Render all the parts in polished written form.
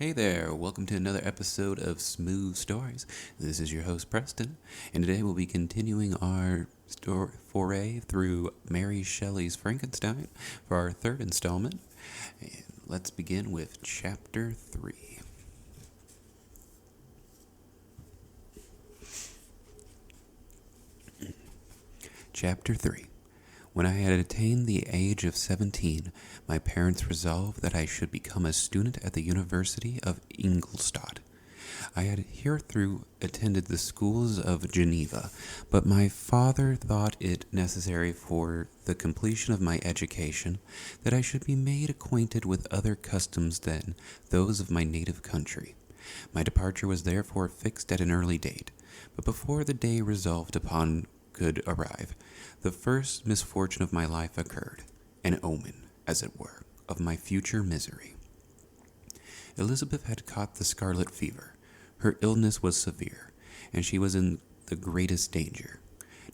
Hey there, welcome to another episode of Smooth Stories. This is your host Preston, and today we'll be continuing our foray through Mary Shelley's Frankenstein for our third installment. And let's begin with Chapter 3. Chapter 3. When I had attained the age of 17, my parents resolved that I should become a student at the University of Ingolstadt. I had hitherto attended the schools of Geneva, but my father thought it necessary for the completion of my education that I should be made acquainted with other customs than those of my native country. My departure was therefore fixed at an early date, but before the day resolved upon could arrive, the first misfortune of my life occurred, an omen, as it were, of my future misery. Elizabeth had caught the scarlet fever. Her illness was severe, and she was in the greatest danger.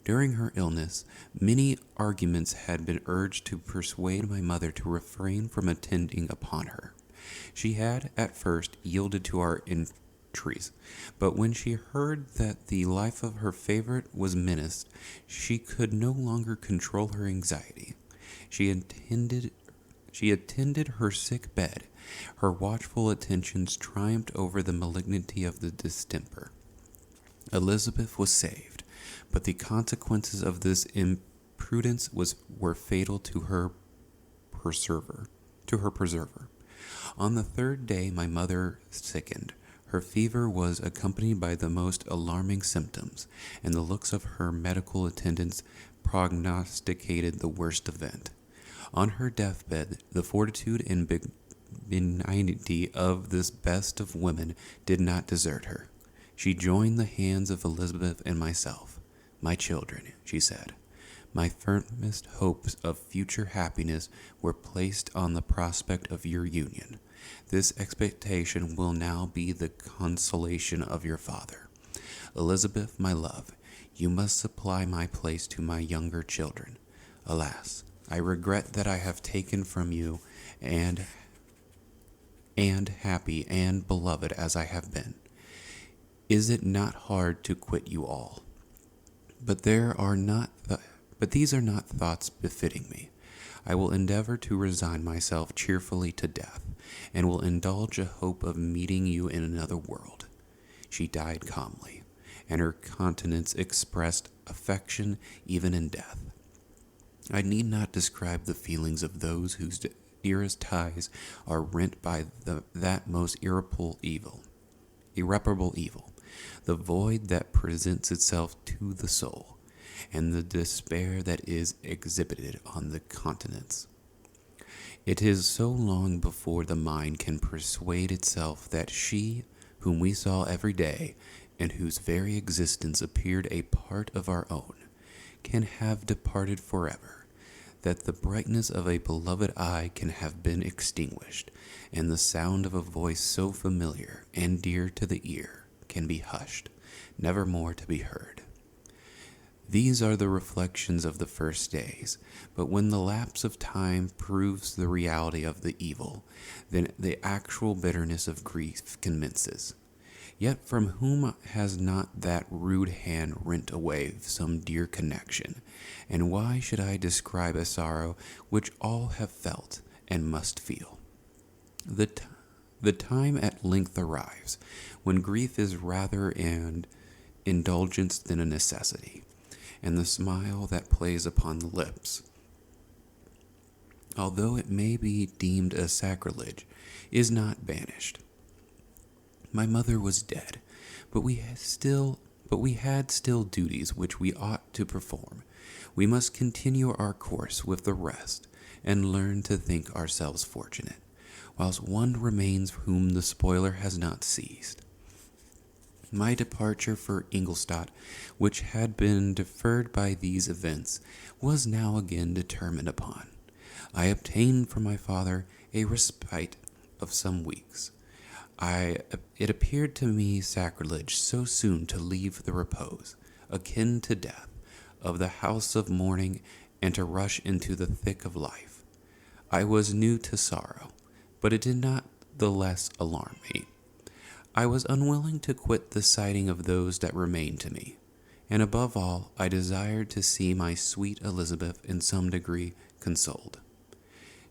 During her illness, many arguments had been urged to persuade my mother to refrain from attending upon her. She had, at first, yielded to our entreaties, but when she heard that the life of her favorite was menaced, she could no longer control her anxiety. She attended her sick bed. Her watchful attentions triumphed over the malignity of the distemper. Elizabeth was saved, but the consequences of this imprudence were fatal to her preserver. On the third day, my mother sickened. Her fever was accompanied by the most alarming symptoms, and the looks of her medical attendants prognosticated the worst event. On her deathbed, the fortitude and benignity of this best of women did not desert her. She joined the hands of Elizabeth and myself. "My children," she said, "my firmest hopes of future happiness were placed on the prospect of your union. This expectation will now be the consolation of your father. Elizabeth, my love, you must supply my place to my younger children. Alas, I regret that I have taken from you, and happy and beloved as I have been. Is it not hard to quit you all? But these are not thoughts befitting me. I will endeavor to resign myself cheerfully to death, and will indulge a hope of meeting you in another world." She died calmly, and her countenance expressed affection even in death. I need not describe the feelings of those whose dearest ties are rent by that most irreparable evil, the void that presents itself to the soul, and the despair that is exhibited on the countenance. It is so long before the mind can persuade itself that she, whom we saw every day, and whose very existence appeared a part of our own, can have departed forever, that the brightness of a beloved eye can have been extinguished, and the sound of a voice so familiar and dear to the ear can be hushed, never more to be heard. These are the reflections of the first days, but when the lapse of time proves the reality of the evil, then the actual bitterness of grief commences. Yet from whom has not that rude hand rent away some dear connection? And why should I describe a sorrow which all have felt and must feel? The time at length arrives, when grief is rather an indulgence than a necessity, and the smile that plays upon the lips, although it may be deemed a sacrilege, is not banished. My mother was dead, but we had still duties which we ought to perform. We must continue our course with the rest, and learn to think ourselves fortunate, whilst one remains whom the spoiler has not seized. My departure for Ingolstadt, which had been deferred by these events, was now again determined upon. I obtained from my father a respite of some weeks. It appeared to me sacrilege so soon to leave the repose, akin to death, of the house of mourning, and to rush into the thick of life. I was new to sorrow, but it did not the less alarm me. I was unwilling to quit the sighting of those that remained to me, and above all, I desired to see my sweet Elizabeth in some degree consoled.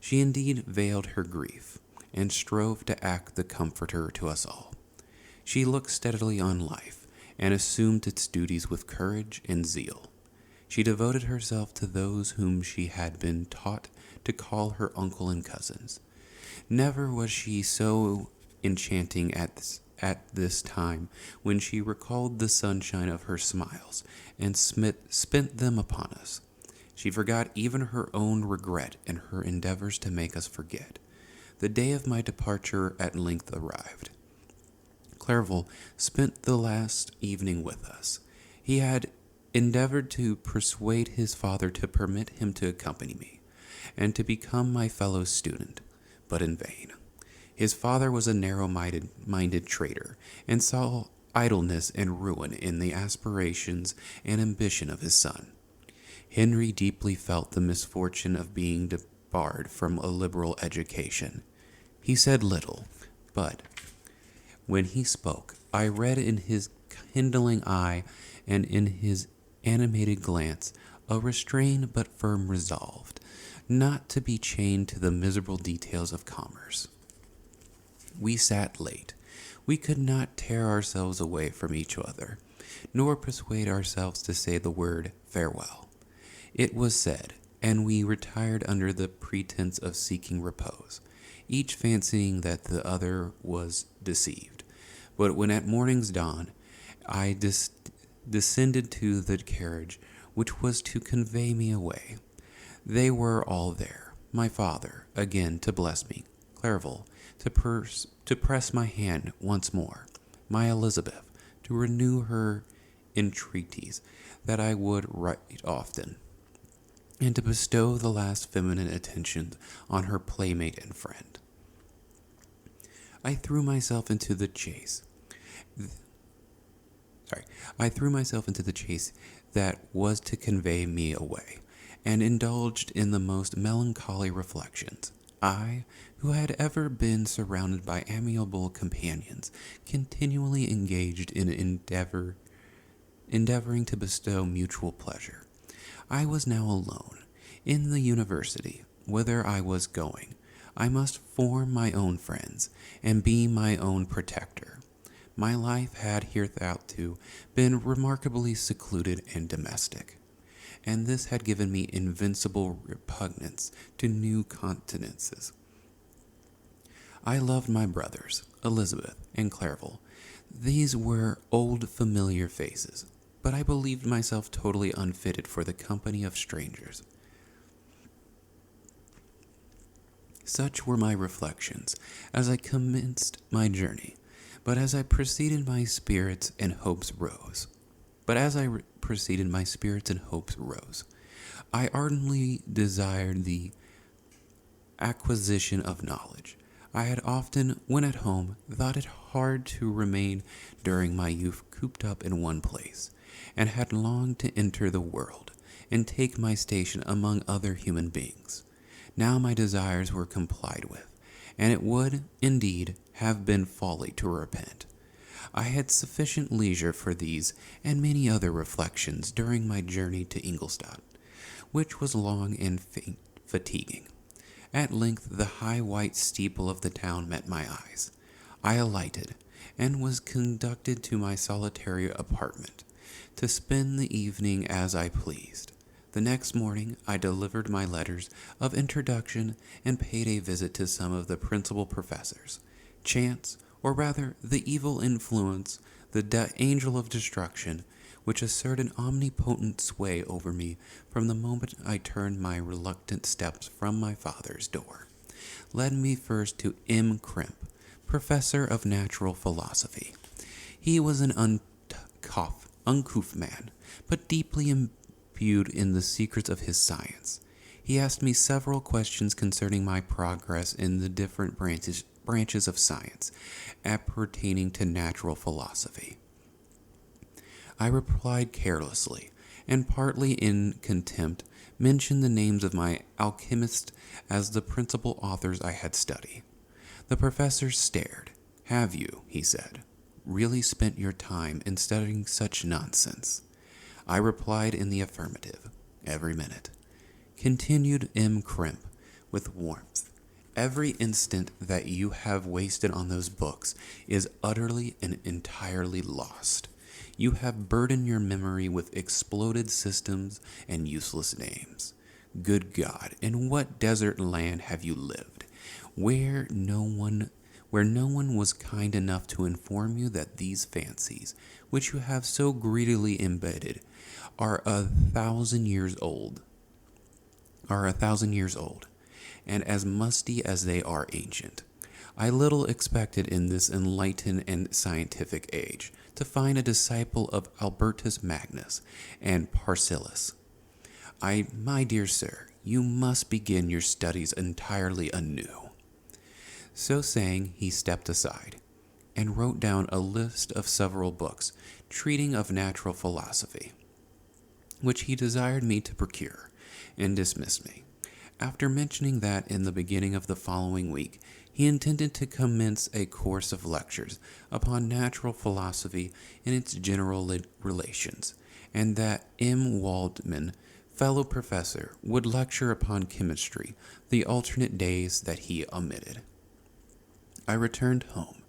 She indeed veiled her grief, and strove to act the comforter to us all. She looked steadily on life, and assumed its duties with courage and zeal. She devoted herself to those whom she had been taught to call her uncle and cousins. Never was she so enchanting at this time, when she recalled the sunshine of her smiles, and spent them upon us. She forgot even her own regret in her endeavors to make us forget. The day of my departure at length arrived. Clerval spent the last evening with us. He had endeavored to persuade his father to permit him to accompany me, and to become my fellow student, but in vain. His father was a narrow-minded traitor, and saw idleness and ruin in the aspirations and ambition of his son. Henry deeply felt the misfortune of being debarred from a liberal education. He said little, but when he spoke, I read in his kindling eye and in his animated glance a restrained but firm resolve not to be chained to the miserable details of commerce. We sat late. We could not tear ourselves away from each other, nor persuade ourselves to say the word farewell. It was said, and we retired under the pretense of seeking repose, each fancying that the other was deceived. But when at morning's dawn I descended to the carriage which was to convey me away, they were all there. My father, again to bless me, Clerval, to press my hand once more, my Elizabeth, to renew her entreaties that I would write often, and to bestow the last feminine attentions on her playmate and friend. I threw myself into the chase. That was to convey me away, and indulged in the most melancholy reflections. I, who had ever been surrounded by amiable companions, continually engaged in endeavoring to bestow mutual pleasure. I was now alone. In the university, whither I was going, I must form my own friends, and be my own protector. My life had hitherto been remarkably secluded and domestic, and this had given me invincible repugnance to new continences. I loved my brothers, Elizabeth and Clerval. These were old familiar faces, but I believed myself totally unfitted for the company of strangers. Such were my reflections as I commenced my journey, but as I proceeded my spirits and hopes rose. I ardently desired the acquisition of knowledge. I had often, when at home, thought it hard to remain during my youth cooped up in one place, and had longed to enter the world, and take my station among other human beings. Now my desires were complied with, and it would, indeed, have been folly to repent. I had sufficient leisure for these and many other reflections during my journey to Ingolstadt, which was long and fatiguing. At length the high white steeple of the town met my eyes. I alighted, and was conducted to my solitary apartment, to spend the evening as I pleased. The next morning I delivered my letters of introduction and paid a visit to some of the principal professors. Chance, or rather the evil influence, the angel of destruction, which asserted omnipotent sway over me from the moment I turned my reluctant steps from my father's door, led me first to M. Crimp, professor of natural philosophy. He was an uncouth man, but deeply imbued in the secrets of his science. He asked me several questions concerning my progress in the different branches of science appertaining to natural philosophy. I replied carelessly, and partly in contempt mentioned the names of my alchemists as the principal authors I had studied. The professor stared. "Have you," he said, "really spent your time in studying such nonsense?" I replied in the affirmative. "Every minute." Continued M. Crimp with warmth. "Every instant that you have wasted on those books is utterly and entirely lost. You have burdened your memory with exploded systems and useless names. Good God, in what desert land have you lived, where no one was kind enough to inform you that these fancies, which you have so greedily embedded, are a thousand years old, and as musty as they are ancient? I little expected in this enlightened and scientific age to find a disciple of Albertus Magnus and Paracelsus. My dear sir, you must begin your studies entirely anew." So saying, he stepped aside and wrote down a list of several books treating of natural philosophy, which he desired me to procure, and dismissed me. After mentioning that in the beginning of the following week he intended to commence a course of lectures upon natural philosophy in its general relations, and that M. Waldman, fellow professor, would lecture upon chemistry the alternate days that he omitted. I returned home,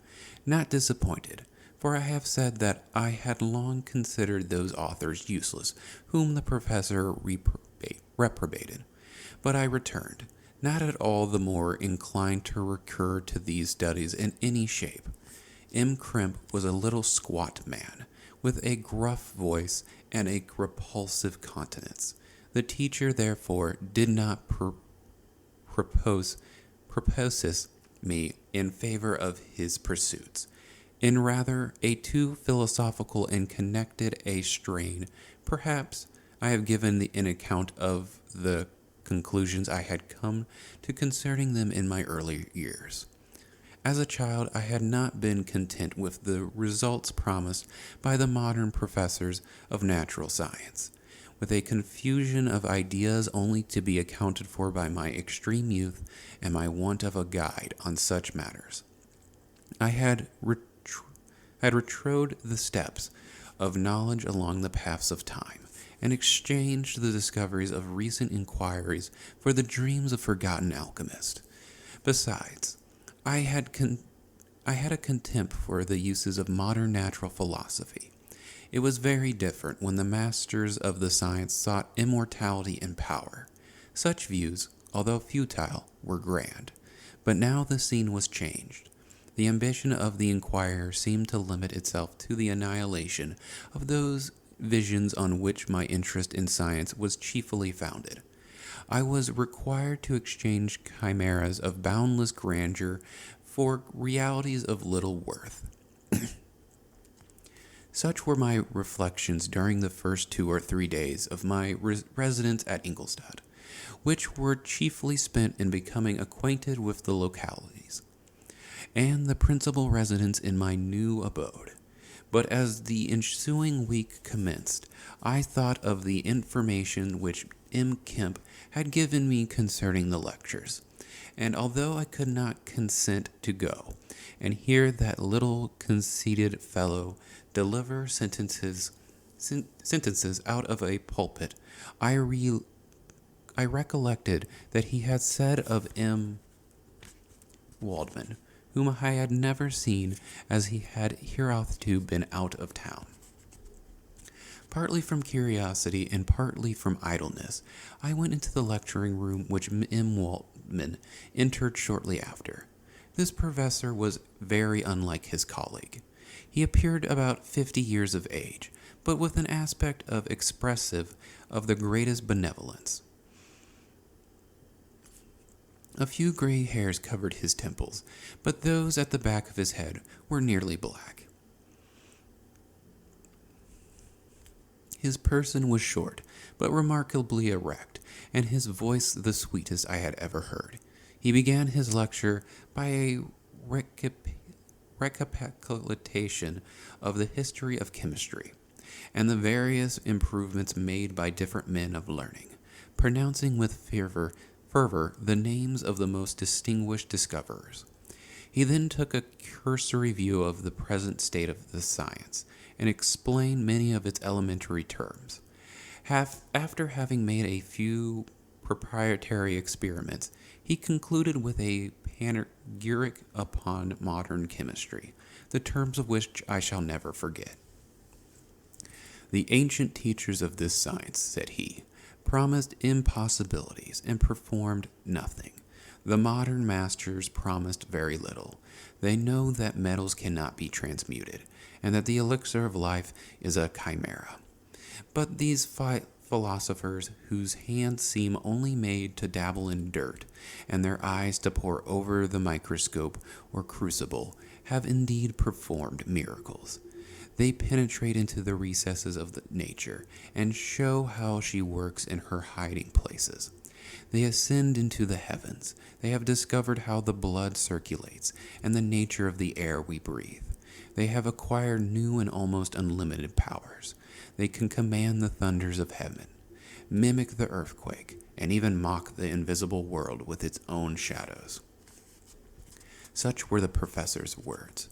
not disappointed, for I have said that I had long considered those authors useless whom the professor reprobated. But I returned, not at all the more inclined to recur to these studies in any shape. M. Crimp was a little squat man, with a gruff voice and a repulsive countenance. The teacher, therefore, did not propose me in favor of his pursuits. In rather a too philosophical and connected a strain, perhaps, I have given an account of the conclusions I had come to concerning them in my early years. As a child, I had not been content with the results promised by the modern professors of natural science, with a confusion of ideas only to be accounted for by my extreme youth and my want of a guide on such matters. I had retrod the steps of knowledge along the paths of time, and exchanged the discoveries of recent inquiries for the dreams of forgotten alchemists. Besides, I had a contempt for the uses of modern natural philosophy. It was very different when the masters of the science sought immortality and power. Such views, although futile, were grand. But now the scene was changed. The ambition of the inquirer seemed to limit itself to the annihilation of those visions on which my interest in science was chiefly founded. I was required to exchange chimeras of boundless grandeur for realities of little worth. Such were my reflections during the first 2 or 3 days of my residence at Ingolstadt, which were chiefly spent in becoming acquainted with the localities, and the principal residents in my new abode. But as the ensuing week commenced, I thought of the information which M. Kemp had given me concerning the lectures, and although I could not consent to go and hear that little conceited fellow deliver sentences out of a pulpit, I recollected that he had said of M. Waldman, whom I had never seen, as he had hereunto been out of town. Partly from curiosity and partly from idleness, I went into the lecturing room which M. Waldman entered shortly after. This professor was very unlike his colleague. He appeared about 50 years of age, but with an aspect expressive of the greatest benevolence. A few gray hairs covered his temples, but those at the back of his head were nearly black. His person was short, but remarkably erect, and his voice the sweetest I had ever heard. He began his lecture by a recapitulation of the history of chemistry, and the various improvements made by different men of learning, pronouncing with fervor the names of the most distinguished discoverers. He then took a cursory view of the present state of the science and explained many of its elementary terms. After having made a few proprietary experiments, he concluded with a panegyric upon modern chemistry, the terms of which I shall never forget. The ancient teachers of this science, said he, promised impossibilities and performed nothing. The modern masters promised very little. They know that metals cannot be transmuted, and that the elixir of life is a chimera. But these philosophers, whose hands seem only made to dabble in dirt, and their eyes to pore over the microscope or crucible, have indeed performed miracles. They penetrate into the recesses of nature, and show how she works in her hiding places. They ascend into the heavens. They have discovered how the blood circulates, and the nature of the air we breathe. They have acquired new and almost unlimited powers. They can command the thunders of heaven, mimic the earthquake, and even mock the invisible world with its own shadows. Such were the professor's words.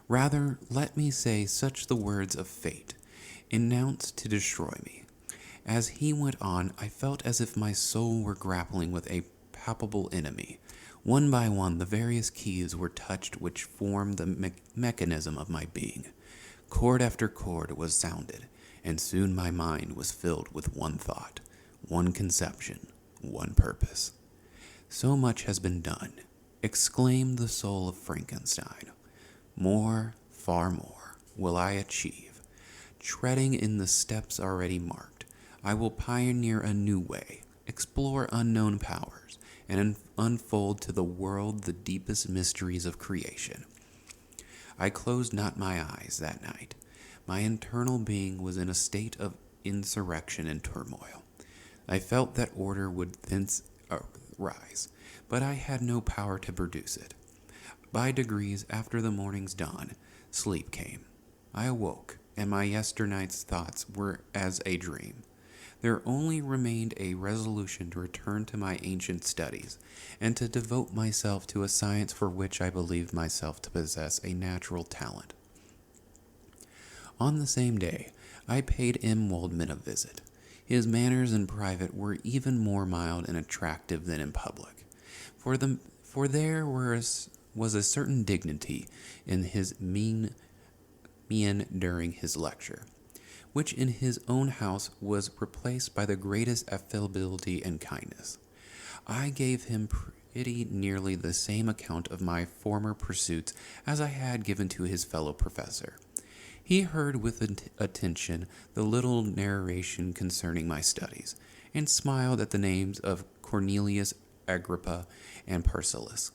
Rather, let me say such the words of fate, announced to destroy me. As he went on, I felt as if my soul were grappling with a palpable enemy. One by one, the various keys were touched which formed the mechanism of my being. Chord after chord was sounded, and soon my mind was filled with one thought, one conception, one purpose. So much has been done, exclaimed the soul of Frankenstein. More, far more, will I achieve. Treading in the steps already marked, I will pioneer a new way, explore unknown powers, and unfold to the world the deepest mysteries of creation. I closed not my eyes that night. My internal being was in a state of insurrection and turmoil. I felt that order would thence rise, but I had no power to produce it. By degrees, after the morning's dawn, sleep came. I awoke, and my yesternight's thoughts were as a dream. There only remained a resolution to return to my ancient studies, and to devote myself to a science for which I believed myself to possess a natural talent. On the same day, I paid M. Waldman a visit. His manners in private were even more mild and attractive than in public, for there was a certain dignity in his mien during his lecture, which in his own house was replaced by the greatest affability and kindness. I gave him pretty nearly the same account of my former pursuits as I had given to his fellow professor. He heard with attention the little narration concerning my studies, and smiled at the names of Cornelius Agrippa and Paracelsus.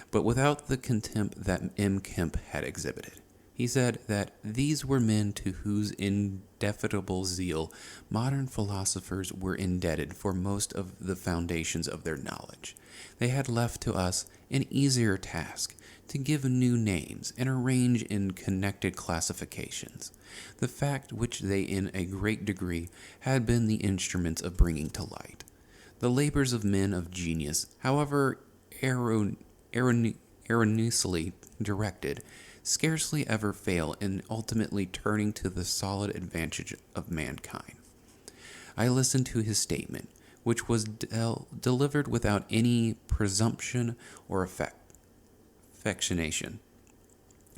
But without the contempt that M. Kemp had exhibited. He said that these were men to whose indefatigable zeal modern philosophers were indebted for most of the foundations of their knowledge. They had left to us an easier task, to give new names and arrange in connected classifications, the fact which they in a great degree had been the instruments of bringing to light. The labors of men of genius, however erroneously directed, scarcely ever fail in ultimately turning to the solid advantage of mankind. I listened to his statement, which was delivered without any presumption or affectation,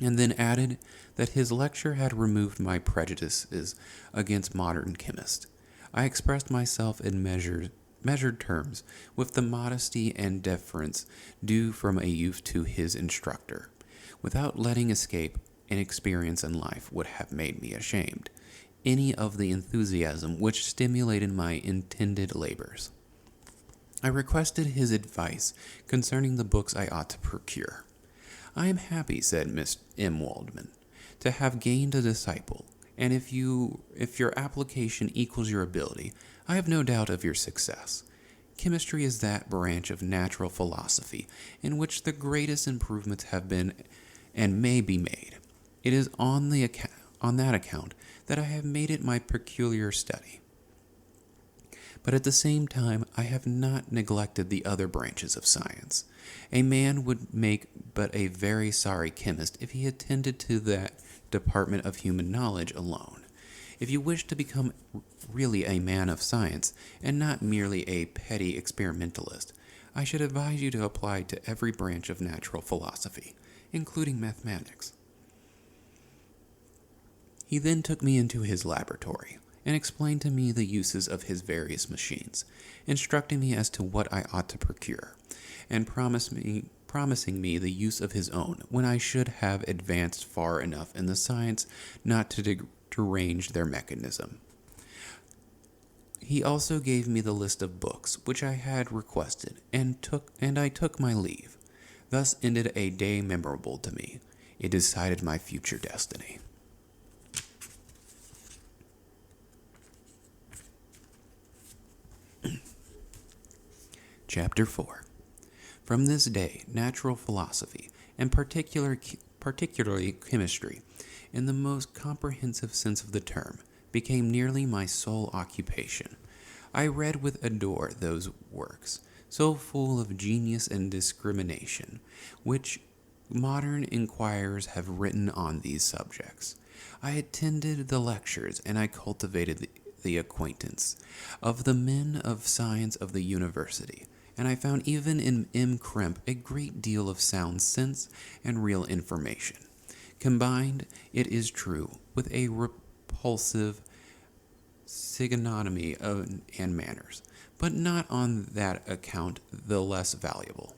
and then added that his lecture had removed my prejudices against modern chemists. I expressed myself in measured terms, with the modesty and deference due from a youth to his instructor, without letting escape an experience in life would have made me ashamed, any of the enthusiasm which stimulated my intended labors. I requested his advice concerning the books I ought to procure. I am happy, said Miss M. Waldman, to have gained a disciple, and if your application equals your ability, I have no doubt of your success. Chemistry is that branch of natural philosophy in which the greatest improvements have been and may be made. It is on that account that I have made it my peculiar study. But at the same time, I have not neglected the other branches of science. A man would make but a very sorry chemist if he attended to that department of human knowledge alone. If you wish to become really a man of science, and not merely a petty experimentalist, I should advise you to apply to every branch of natural philosophy, including mathematics. He then took me into his laboratory and explained to me the uses of his various machines, instructing me as to what I ought to procure, and promising me the use of his own when I should have advanced far enough in the science not to derange their mechanism. He also gave me the list of books which I had requested, and I took my leave. Thus ended a day memorable to me. It decided my future destiny. Chapter 4. From this day, natural philosophy, and particularly chemistry, in the most comprehensive sense of the term, became nearly my sole occupation. I read with ardor those works, so full of genius and discrimination, which modern inquirers have written on these subjects. I attended the lectures, and I cultivated the acquaintance of the men of science of the university, and I found even in M. Crimp a great deal of sound sense and real information, combined, it is true, with a repulsive physiognomy and manners, but not on that account the less valuable.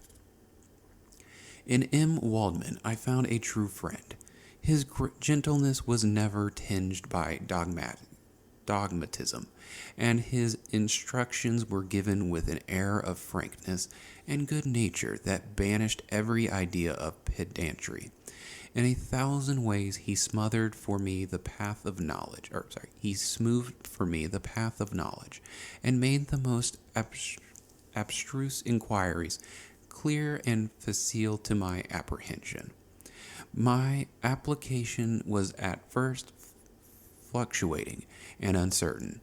In M. Waldman I found a true friend. His gentleness was never tinged by dogmatism, and his instructions were given with an air of frankness and good nature that banished every idea of pedantry. In 1,000 ways he smoothed for me the path of knowledge, and made the most abstruse inquiries clear and facile to my apprehension. My application was at first fluctuating and uncertain.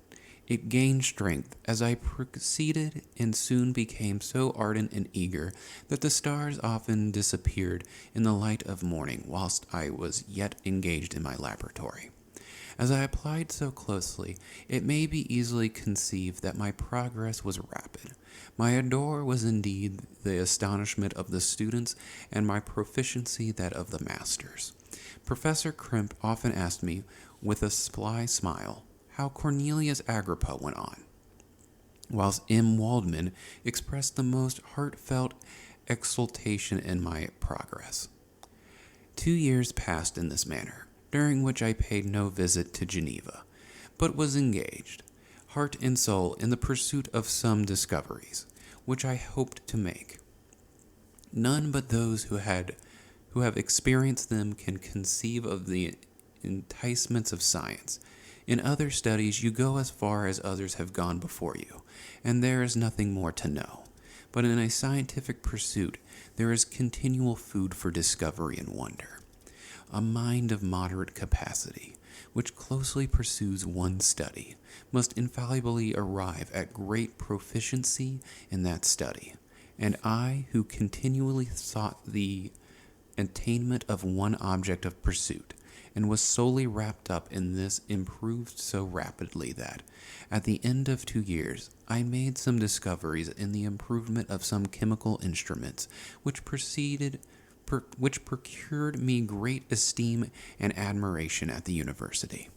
It gained strength as I proceeded, and soon became so ardent and eager that the stars often disappeared in the light of morning whilst I was yet engaged in my laboratory. As I applied so closely, it may be easily conceived that my progress was rapid. My ardor was indeed the astonishment of the students, and my proficiency that of the masters. Professor Crimp often asked me, with a sly smile, how Cornelius Agrippa went on, whilst M. Waldman expressed the most heartfelt exultation in my progress. 2 years passed in this manner, during which I paid no visit to Geneva, but was engaged, heart and soul, in the pursuit of some discoveries, which I hoped to make. None but those who have experienced them can conceive of the enticements of science. In other studies you go as far as others have gone before you, and there is nothing more to know. But in a scientific pursuit there is continual food for discovery and wonder. A mind of moderate capacity, which closely pursues one study, must infallibly arrive at great proficiency in that study, and I, who continually sought the attainment of one object of pursuit, and was solely wrapped up in this, improved so rapidly that, at the end of 2 years, I made some discoveries in the improvement of some chemical instruments, which procured me great esteem and admiration at the university.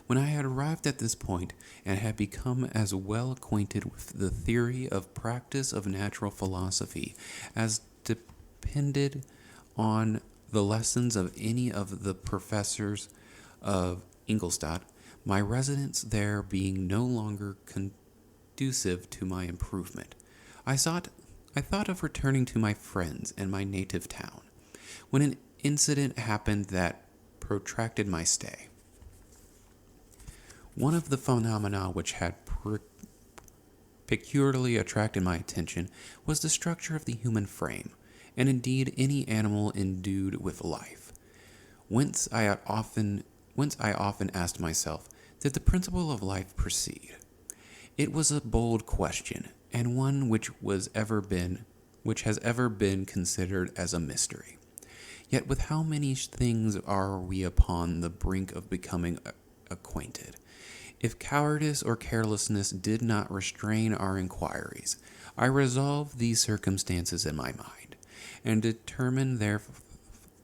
When I had arrived at this point, and had become as well acquainted with the theory of practice of natural philosophy as depended on the lessons of any of the professors of Ingolstadt, my residence there being no longer conducive to my improvement, I thought of returning to my friends and my native town, when an incident happened that protracted my stay. One of the phenomena which had peculiarly attracted my attention was the structure of the human frame, and indeed any animal endued with life. Whence I often asked myself, did the principle of life proceed? It was a bold question, and one which has ever been considered as a mystery. Yet with how many things are we upon the brink of becoming acquainted? If cowardice or carelessness did not restrain our inquiries, I resolved these circumstances in my mind, and determined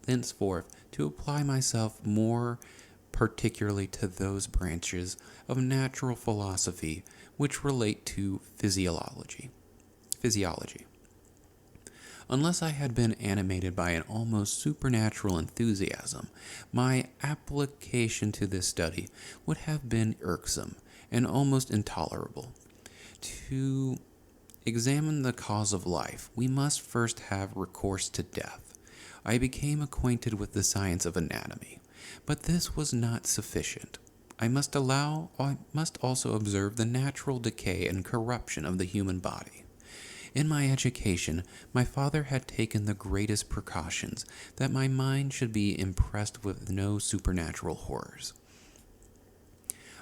thenceforth to apply myself more particularly to those branches of natural philosophy which relate to physiology. Unless I had been animated by an almost supernatural enthusiasm, my application to this study would have been irksome and almost intolerable. To examine the cause of life, we must first have recourse to death. I became acquainted with the science of anatomy, but this was not sufficient. I must also observe the natural decay and corruption of the human body. In my education, my father had taken the greatest precautions that my mind should be impressed with no supernatural horrors.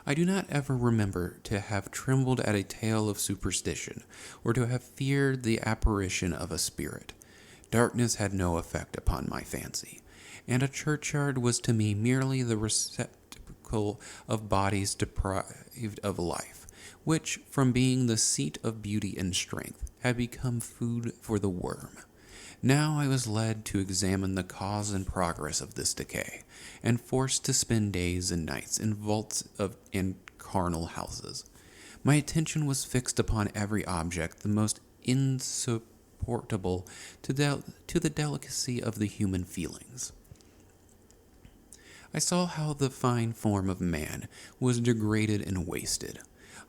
I do not ever remember to have trembled at a tale of superstition, or to have feared the apparition of a spirit. Darkness had no effect upon my fancy, and a churchyard was to me merely the receptacle of bodies deprived of life, which, from being the seat of beauty and strength, had become food for the worm. Now I was led to examine the cause and progress of this decay, and forced to spend days and nights in vaults and carnal houses. My attention was fixed upon every object the most insupportable to the delicacy of the human feelings. I saw how the fine form of man was degraded and wasted.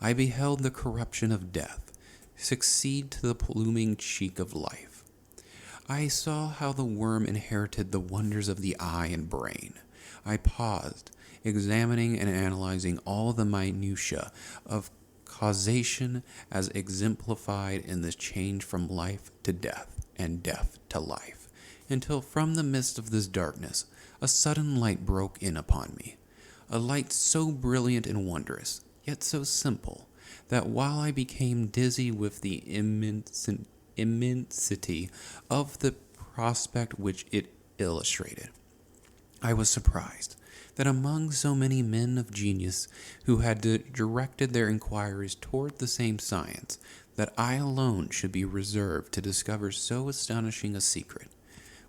I beheld the corruption of death succeed to the blooming cheek of life. I saw how the worm inherited the wonders of the eye and brain. I paused, examining and analyzing all the minutiae of causation as exemplified in the change from life to death and death to life, until from the midst of this darkness a sudden light broke in upon me, a light so brilliant and wondrous, yet so simple, that while I became dizzy with the immensity of the prospect which it illustrated, I was surprised that among so many men of genius who had directed their inquiries toward the same science, that I alone should be reserved to discover so astonishing a secret.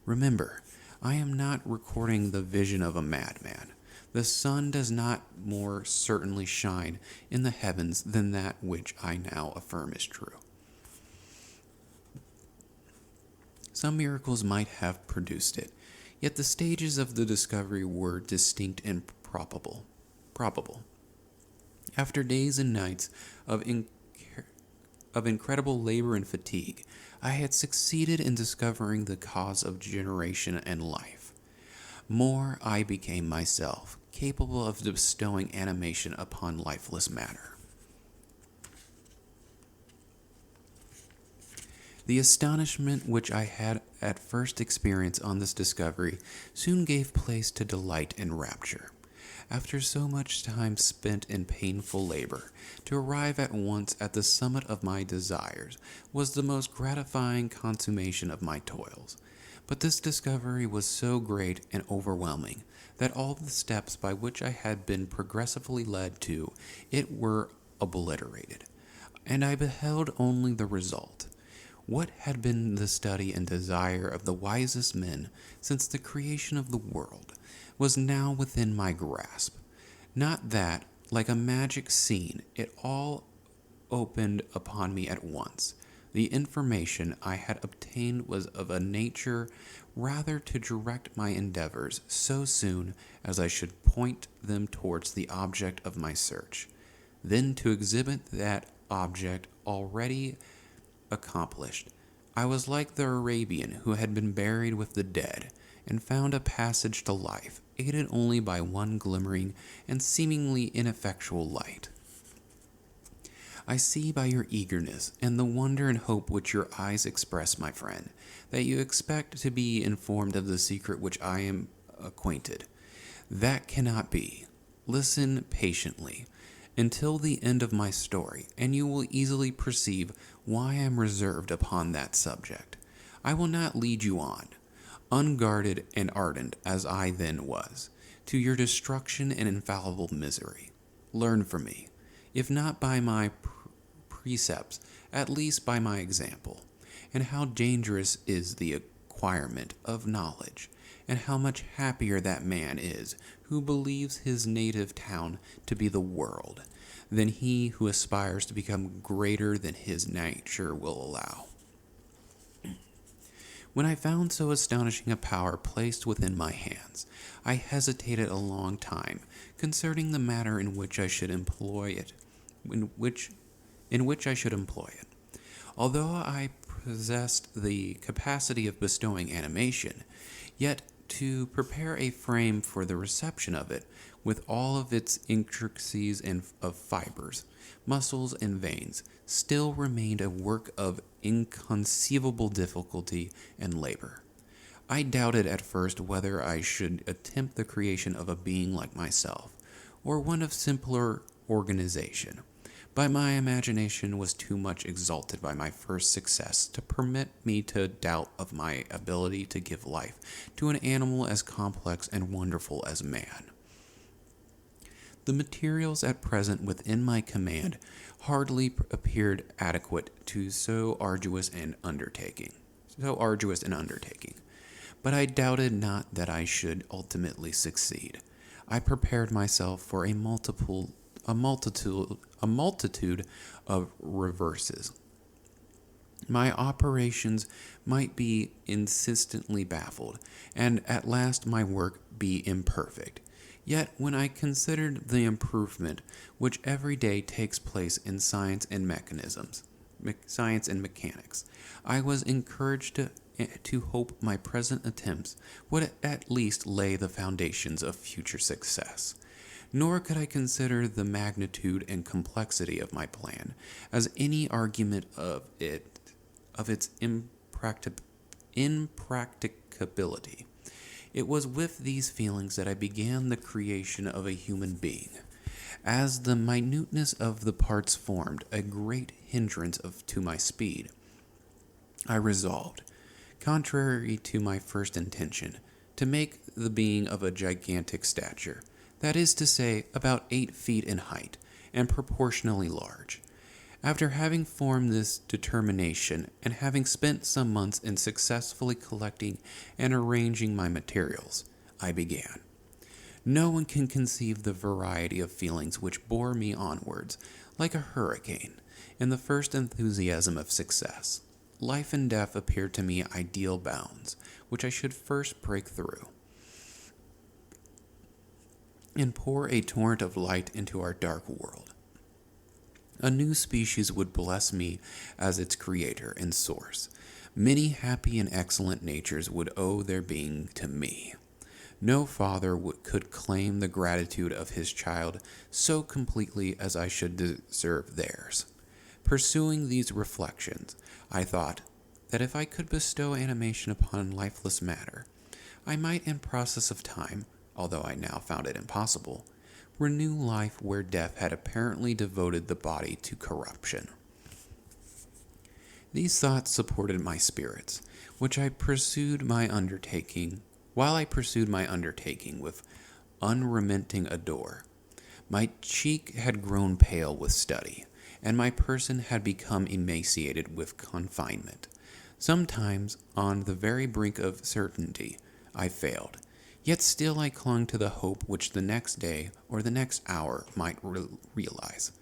Remember, I am not recording the vision of a madman. The sun does not more certainly shine in the heavens than that which I now affirm is true. Some miracles might have produced it, yet the stages of the discovery were distinct and probable. After days and nights of incredible labor and fatigue, I had succeeded in discovering the cause of generation and life. More, I became myself, capable of bestowing animation upon lifeless matter. The astonishment which I had at first experienced on this discovery soon gave place to delight and rapture. After so much time spent in painful labor, to arrive at once at the summit of my desires was the most gratifying consummation of my toils. But this discovery was so great and overwhelming that all the steps by which I had been progressively led to it were obliterated, and I beheld only the result. What had been the study and desire of the wisest men since the creation of the world was now within my grasp. Not that, like a magic scene, it all opened upon me at once. The information I had obtained was of a nature rather to direct my endeavors so soon as I should point them towards the object of my search, then to exhibit that object already accomplished. I was like the Arabian who had been buried with the dead, and found a passage to life, aided only by one glimmering and seemingly ineffectual light. I see by your eagerness, and the wonder and hope which your eyes express, my friend, that you expect to be informed of the secret which I am acquainted. That cannot be. Listen patiently, until the end of my story, and you will easily perceive why I am reserved upon that subject. I will not lead you on, unguarded and ardent as I then was, to your destruction and infallible misery. Learn from me, if not by my precepts, at least by my example, and how dangerous is the acquirement of knowledge, and how much happier that man is who believes his native town to be the world, than he who aspires to become greater than his nature will allow. When I found so astonishing a power placed within my hands, I hesitated a long time concerning the matter in which I should employ it, in which I should employ it. Although I possessed the capacity of bestowing animation, yet to prepare a frame for the reception of it, with all of its intricacies and of fibers, muscles, and veins, still remained a work of inconceivable difficulty and labor. I doubted at first whether I should attempt the creation of a being like myself, or one of simpler organization. But my imagination was too much exalted by my first success to permit me to doubt of my ability to give life to an animal as complex and wonderful as man. The materials at present within my command hardly appeared adequate to so arduous an undertaking. But I doubted not that I should ultimately succeed. I prepared myself for a multitude of reverses. My operations might be insistently baffled, and at last my work be imperfect. Yet when I considered the improvement which every day takes place in science and mechanics, I was encouraged to hope my present attempts would at least lay the foundations of future success. Nor could I consider the magnitude and complexity of my plan as any argument of its impracticability. It was with these feelings that I began the creation of a human being. As the minuteness of the parts formed a great hindrance to my speed, I resolved, contrary to my first intention, to make the being of a gigantic stature, that is to say, about 8 feet in height, and proportionally large. After having formed this determination, and having spent some months in successfully collecting and arranging my materials, I began. No one can conceive the variety of feelings which bore me onwards, like a hurricane, in the first enthusiasm of success. Life and death appeared to me ideal bounds, which I should first break through, and pour a torrent of light into our dark world. A new species would bless me as its creator and source. Many happy and excellent natures would owe their being to me. No father could claim the gratitude of his child so completely as I should deserve theirs. Pursuing these reflections, I thought that if I could bestow animation upon lifeless matter, I might in process of time, although I now found it impossible, renew life where death had apparently devoted the body to corruption. These thoughts supported my spirits, while I pursued my undertaking with unremitting ardor. My cheek had grown pale with study, and my person had become emaciated with confinement. Sometimes, on the very brink of certainty, I failed. Yet still I clung to the hope which the next day or the next hour might realize.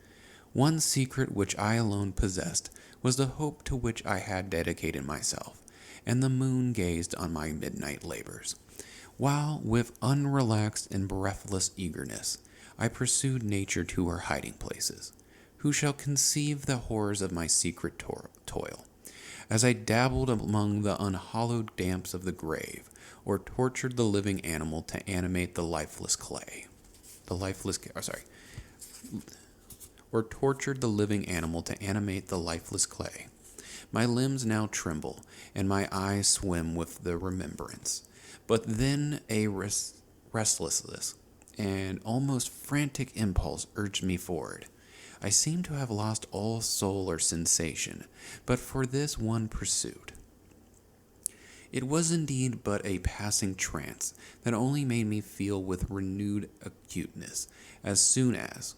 One secret which I alone possessed was the hope to which I had dedicated myself, and the moon gazed on my midnight labors, while with unrelaxed and breathless eagerness I pursued nature to her hiding places. Who shall conceive the horrors of my secret toil, as I dabbled among the unhallowed damps of the grave, or tortured the living animal to animate the lifeless clay. Or tortured the living animal to animate the lifeless clay. My limbs now tremble, and my eyes swim with the remembrance. But then a restlessness and almost frantic impulse urged me forward. I seemed to have lost all soul or sensation, but for this one pursuit. It was indeed but a passing trance that only made me feel with renewed acuteness as soon as,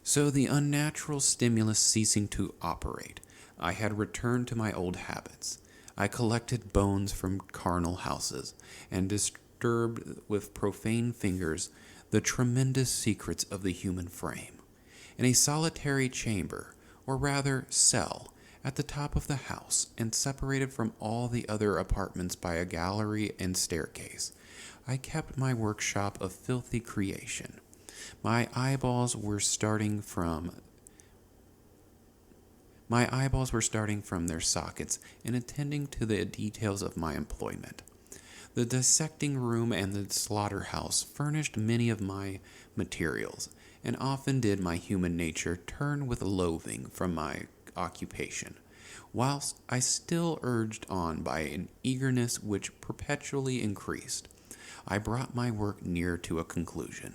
so the unnatural stimulus ceasing to operate, I had returned to my old habits. I collected bones from carnal houses, and disturbed with profane fingers the tremendous secrets of the human frame. In a solitary chamber, or rather cell, at the top of the house, and separated from all the other apartments by a gallery and staircase, I kept my workshop of filthy creation. My eyeballs were starting from their sockets in attending to the details of my employment. The dissecting room and the slaughterhouse furnished many of my materials, and often did my human nature turn with loathing from my occupation, whilst I still urged on by an eagerness which perpetually increased. I brought my work near to a conclusion.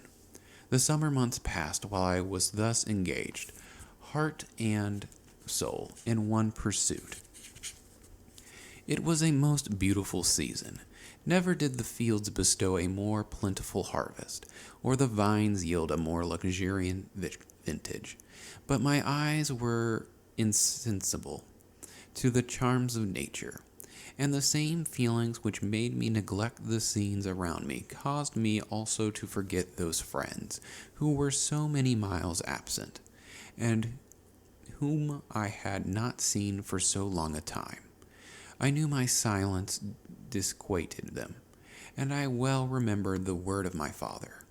The summer months passed while I was thus engaged, heart and soul, in one pursuit. It was a most beautiful season. Never did the fields bestow a more plentiful harvest, or the vines yield a more luxuriant vintage. But my eyes were insensible to the charms of nature, and the same feelings which made me neglect the scenes around me caused me also to forget those friends who were so many miles absent, and whom I had not seen for so long a time. I knew my silence disquieted them, and I well remembered the word of my father.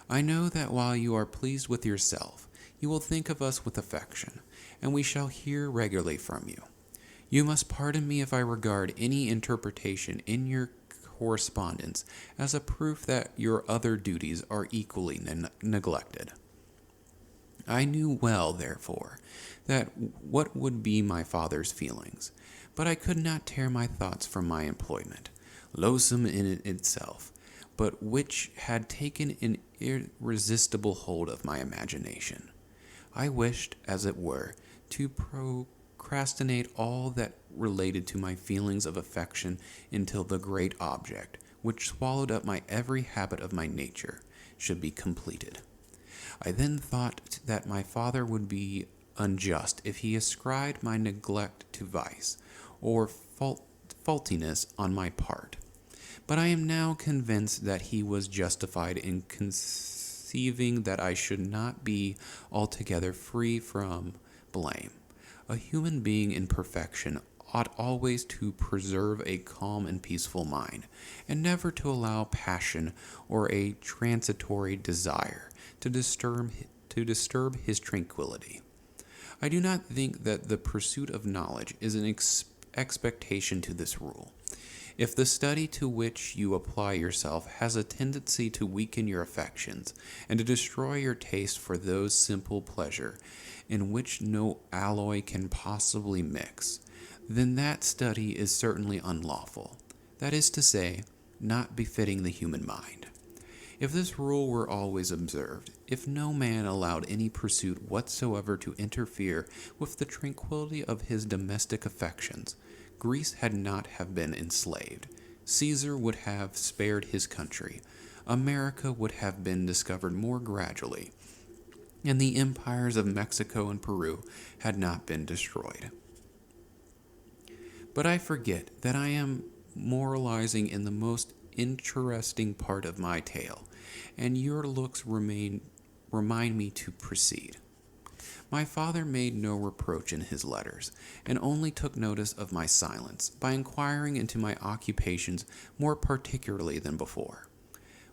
I know that while you are pleased with yourself, you will think of us with affection, and we shall hear regularly from you. You must pardon me if I regard any interpretation in your correspondence as a proof that your other duties are equally neglected. I knew well, therefore, that what would be my father's feelings, but I could not tear my thoughts from my employment, loathsome in itself, but which had taken an irresistible hold of my imagination. I wished, as it were, to procrastinate all that related to my feelings of affection until the great object, which swallowed up my every habit of my nature, should be completed. I then thought that my father would be unjust if he ascribed my neglect to vice, or faultiness on my part. But I am now convinced that he was justified in conceiving that I should not be altogether free from blame. A human being in perfection ought always to preserve a calm and peaceful mind, and never to allow passion or a transitory desire to disturb his tranquility. I do not think that the pursuit of knowledge is an expectation to this rule. If the study to which you apply yourself has a tendency to weaken your affections, and to destroy your taste for those simple pleasure in which no alloy can possibly mix, then that study is certainly unlawful, that is to say, not befitting the human mind. If this rule were always observed, if no man allowed any pursuit whatsoever to interfere with the tranquility of his domestic affections, Greece had not have been enslaved, Caesar would have spared his country, America would have been discovered more gradually, and the empires of Mexico and Peru had not been destroyed. But I forget that I am moralizing in the most interesting part of my tale, and your looks remind me to proceed. My father made no reproach in his letters, and only took notice of my silence by inquiring into my occupations more particularly than before.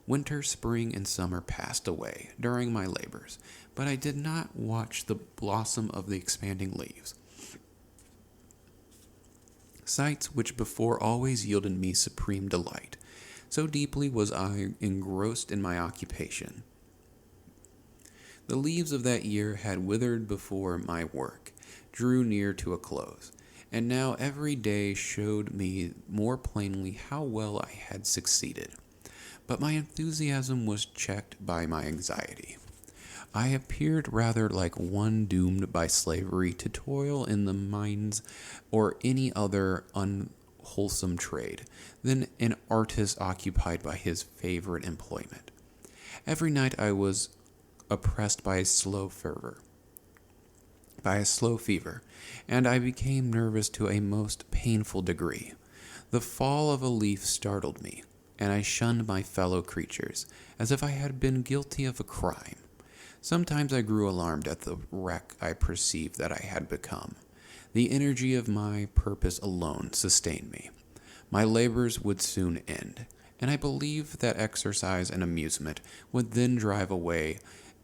Winter, spring, and summer passed away during my labors, but I did not watch the blossom of the expanding leaves. Sights which before always yielded me supreme delight, so deeply was I engrossed in my occupation. The leaves of that year had withered before my work drew near to a close, and now every day showed me more plainly how well I had succeeded. but my enthusiasm was checked by my anxiety. I appeared rather like one doomed by slavery to toil in the mines or any other unwholesome trade than an artist occupied by his favorite employment. Every night I was oppressed by a slow fever, and I became nervous to a most painful degree. The fall of a leaf startled me, and I shunned my fellow creatures, as if I had been guilty of a crime. Sometimes I grew alarmed at the wreck I perceived that I had become. The energy of my purpose alone sustained me. My labors would soon end, and I believed that exercise and amusement would then drive away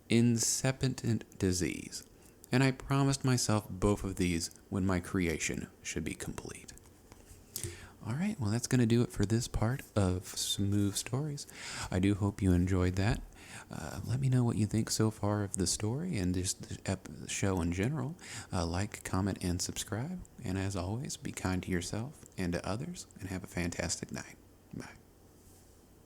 incipient disease, and I promised myself both of these when my creation should be complete. All right, well, that's going to do it for this part of Smooth Stories. I do hope you enjoyed that. Let me know what you think so far of the story and just the show in general. Like, comment, and subscribe. And as always, be kind to yourself and to others, and have a fantastic night.